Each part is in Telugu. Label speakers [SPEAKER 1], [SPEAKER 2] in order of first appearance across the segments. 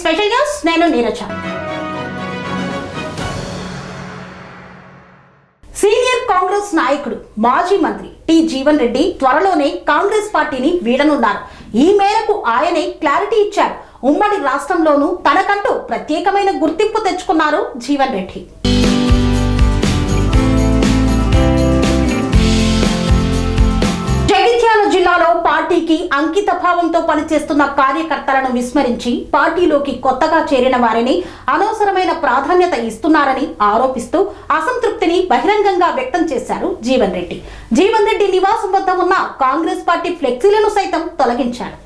[SPEAKER 1] స్పెషల్ న్యూస్ నేను నీరజ. సీనియర్ కాంగ్రెస్ నాయకుడు మాజీ మంత్రి టి జీవన్ రెడ్డి త్వరలోనే కాంగ్రెస్ పార్టీని వీడనున్నారు. ఈ మేరకు ఆయనే క్లారిటీ ఇచ్చారు. ఉమ్మడి రాష్ట్రంలోనూ తనకంటూ ప్రత్యేకమైన గుర్తింపు తెచ్చుకున్నారు జీవన్ రెడ్డి. జిల్లాలో పార్టీకి అంకిత భావంతో పనిచేస్తున్న కార్యకర్తలను విస్మరించి పార్టీలోకి కొత్తగా చేరిన వారిని అనవసరమైన ప్రాధాన్యత ఇస్తున్నారని ఆరోపిస్తూ అసంతృప్తిని బహిరంగంగా వ్యక్తం చేశారు జీవన్ రెడ్డి. జీవన్ రెడ్డి నివాసం వద్ద ఉన్న కాంగ్రెస్ పార్టీ ఫ్లెక్సీలను సైతం తొలగించారు.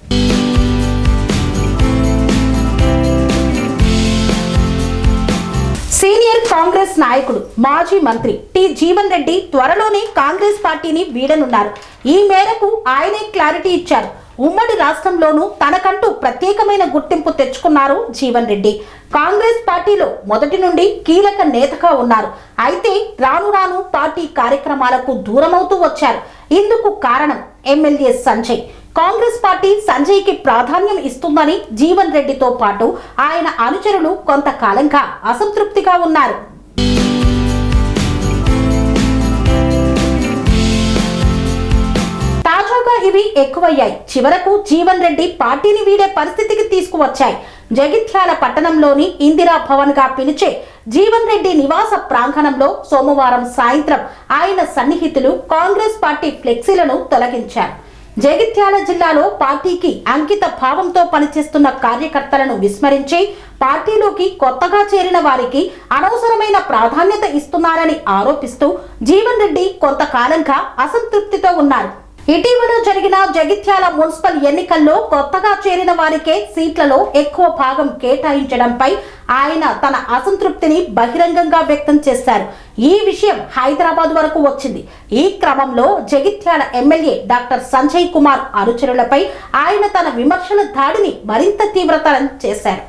[SPEAKER 1] సీనియర్ కాంగ్రెస్ నాయకుడు మాజీ మంత్రి టి జీవన్ రెడ్డి త్వరలోనే కాంగ్రెస్ పార్టీని వీడనున్నారు. ఈ మేరకు ఆయనే క్లారిటీ ఇచ్చారు. ఉమ్మడి రాష్ట్రంలోనూ తనకంటూ ప్రత్యేకమైన గుర్తింపు తెచ్చుకున్నారు జీవన్ రెడ్డి. కాంగ్రెస్ పార్టీలో మొదటి నుండి కీలక నేతగా ఉన్నారు. అయితే రాను రాను పార్టీ కార్యక్రమాలకు దూరమవుతూ వచ్చారు. ఇందుకు కారణం ఎమ్మెల్యే సంజయ్. కాంగ్రెస్ పార్టీ సంజయ్కి ప్రాధాన్యం ఇస్తుందని జీవన్ రెడ్డితో పాటు ఆయన అనుచరులు కొంతకాలంగా అసంతృప్తిగా ఉన్నారు. తాజాగా ఇవి ఎక్కువయ్యాయి. చివరకు జీవన్ రెడ్డి పార్టీని వీడే పరిస్థితికి తీసుకువచ్చాయి. జగిత్యాల పట్టణంలోని ఇందిరా భవన్ గా పిలిచే జీవన్ రెడ్డి నివాస ప్రాంగణంలో సోమవారం సాయంత్రం ఆయన సన్నిహితులు కాంగ్రెస్ పార్టీ ఫ్లెక్సీలను తొలగించారు. జగిత్యాల జిల్లాలో పార్టీకి అంకిత భావంతో పనిచేస్తున్న కార్యకర్తలను విస్మరించి పార్టీలోకి కొత్తగా చేరిన వారికి అనవసరమైన ప్రాధాన్యత ఇస్తున్నారని ఆరోపిస్తూ జీవన్ రెడ్డి కొంతకాలంగా అసంతృప్తితో ఉన్నారు. ఇటీవల జరిగిన జగిత్యాల మున్సిపల్ ఎన్నికల్లో కొత్తగా చేరిన వారికే సీట్లలో ఎక్కువ భాగం కేటాయించడంపై ఆయన తన అసంతృప్తిని బహిరంగంగా వ్యక్తం చేశారు. ఈ విషయం హైదరాబాద్ వరకు వచ్చింది. ఈ క్రమంలో జగిత్యాల ఎమ్మెల్యే డాక్టర్ సంజయ్ కుమార్ అనుచరులపై ఆయన తన విమర్శల దాడిని మరింత తీవ్రతరం చేశారు.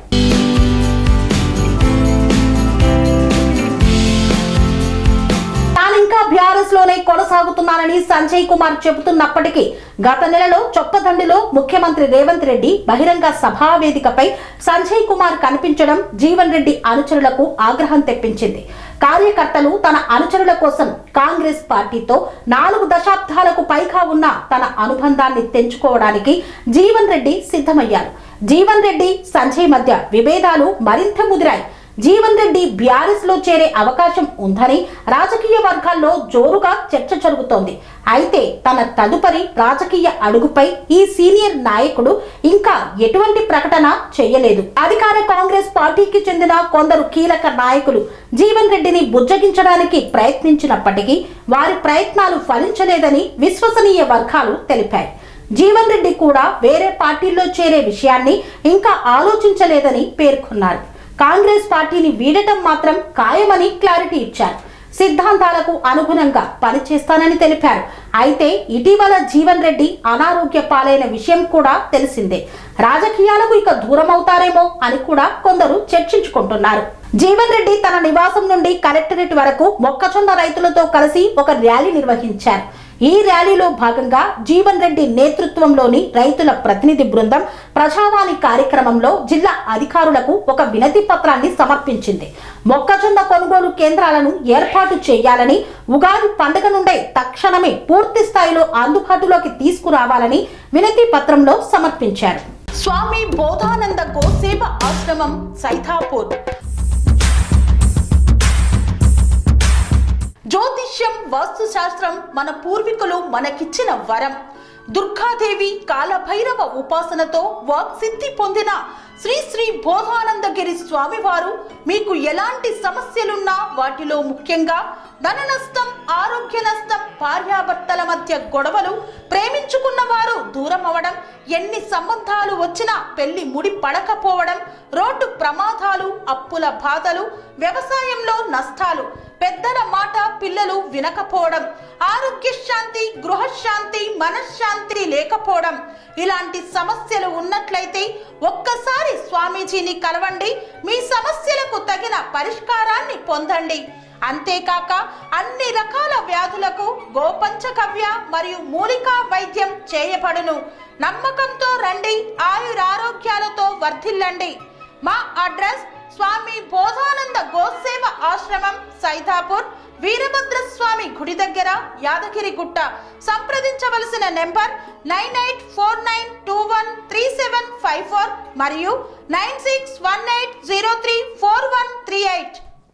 [SPEAKER 1] బీఆర్ఎస్ లోనే కొనసాగుతున్నానని సంజయ్ కుమార్ చెబుతున్నప్పటికీ గత నెలలో చొప్పదండిలో ముఖ్యమంత్రి రేవంత్ రెడ్డి బహిరంగ సభా వేదికపై సంజయ్ కుమార్ కనిపించడం జీవన్ రెడ్డి అనుచరులకు ఆగ్రహం తెప్పించింది. కార్యకర్తలు తన అనుచరుల కోసం కాంగ్రెస్ పార్టీతో 4 దశాబ్దాలకు పైగా ఉన్న తన అనుబంధాన్ని తెంచుకోవడానికి జీవన్ రెడ్డి సిద్ధమయ్యారు. జీవన్ రెడ్డి సంజయ్ మధ్య విభేదాలు మరింత ముదిరాయి. జీవన్ రెడ్డి బీఆర్ఎస్ లో చేరే అవకాశం ఉందని రాజకీయ వర్గాల్లో జోరుగా చర్చ జరుగుతోంది. అయితే తన తదుపరి రాజకీయ అడుగుపై ఈ సీనియర్ నాయకుడు ఇంకా ఎటువంటి ప్రకటన చేయలేదు. అధికార కాంగ్రెస్ పార్టీకి చెందిన కొందరు కీలక నాయకులు జీవన్ రెడ్డిని బుజ్జగించడానికి ప్రయత్నించినప్పటికీ వారి ప్రయత్నాలు ఫలించలేదని విశ్వసనీయ వర్గాలు తెలిపాయి. జీవన్ రెడ్డి కూడా వేరే పార్టీల్లో చేరే విషయాన్ని ఇంకా ఆలోచించలేదని పేర్కొన్నారు. కాంగ్రెస్ పార్టీని వీడటం మాత్రం ఖాయమని క్లారిటీ ఇచ్చారు. సిద్ధాంతాలకు అనుగుణంగా పనిచేస్తానని తెలిపారు. అయితే ఇటీవల జీవన్ రెడ్డి అనారోగ్య పాలైన విషయం కూడా తెలిసిందే. రాజకీయాలకు ఇక దూరం అవుతారేమో అని కూడా కొందరు చర్చించుకుంటున్నారు. జీవన్ రెడ్డి తన నివాసం నుండి కలెక్టరేట్ వరకు మొక్కజొన్న రైతులతో కలిసి ఒక ర్యాలీ నిర్వహించారు. ఈ ర్యాలీలో భాగంగా జీవన్ రెడ్డి నేతృత్వంలోని రైతుల ప్రతినిధి బృందం ప్రజావాణి కార్యక్రమంలో జిల్లా అధికారులకు ఒక వినతి పత్రాన్ని సమర్పించింది. మొక్కజొన్న కొనుగోలు కేంద్రాలను ఏర్పాటు చేయాలని, ఉగాది పండుగ నుండే తక్షణమే పూర్తి స్థాయిలో అందుబాటులోకి తీసుకురావాలని వినతి పత్రంలో సమర్పించారు. స్వామి బోధానంద గోసేవ ఆశ్రమం సైథాపూర్. జ్యోతిష్యం, వాస్తు శాస్త్రం మన పూర్వీకులు మనకిచ్చిన వరం. దుర్గాదేవి, కాలభైరవ ఉపాసనతో వాక్సిద్ధి పొందిన శ్రీ శ్రీ బోధానందగిరి స్వామివారు మీకు ఎలాంటి సమస్యలున్నా, వాటిలో ముఖ్యంగా ధన నష్టం, ఆరోగ్య నష్టం, భార్యాభర్తల మధ్య గొడవలు, ప్రేమించుకున్న వారు దూరం అవడం, ఎన్ని సంబంధాలు వచ్చినా పెళ్లి ముడి పడకపోవడం, రోడ్డు ప్రమాదాలు, అప్పుల బాధలు, వ్యవసాయంలో నష్టాలు, పెద్దల మాట పిల్లలు వినకపోవడం, ఆరోగ్య శాంతి, గృహశాంతి, మనశ్శాంతి లేకపోవడం, ఇలాంటి సమస్యలు ఉన్నట్లయితే ఒక్కసారి స్వామీజీని కలవండి. మీ సమస్యలకు తగిన పరిష్కారాన్ని పొందండి. అంతేకాక అన్ని రకాల వ్యాధులకు గోపంచకవ్య మరియు మూలికా వైద్యం చేయబడును. నమ్మకంతో రండి, ఆయురారోగ్యాలతో వర్ధిల్లండి.
[SPEAKER 2] మా అడ్రస్ స్వామి బోధానంద గోసేవ ఆశ్రమం, సైదాపూర్, వీరభద్రస్వామి గుడి దగ్గర, యాదగిరిగుట్ట. సంప్రదించవలసిన నెంబర్ 9849213754 మరియు 9618034138.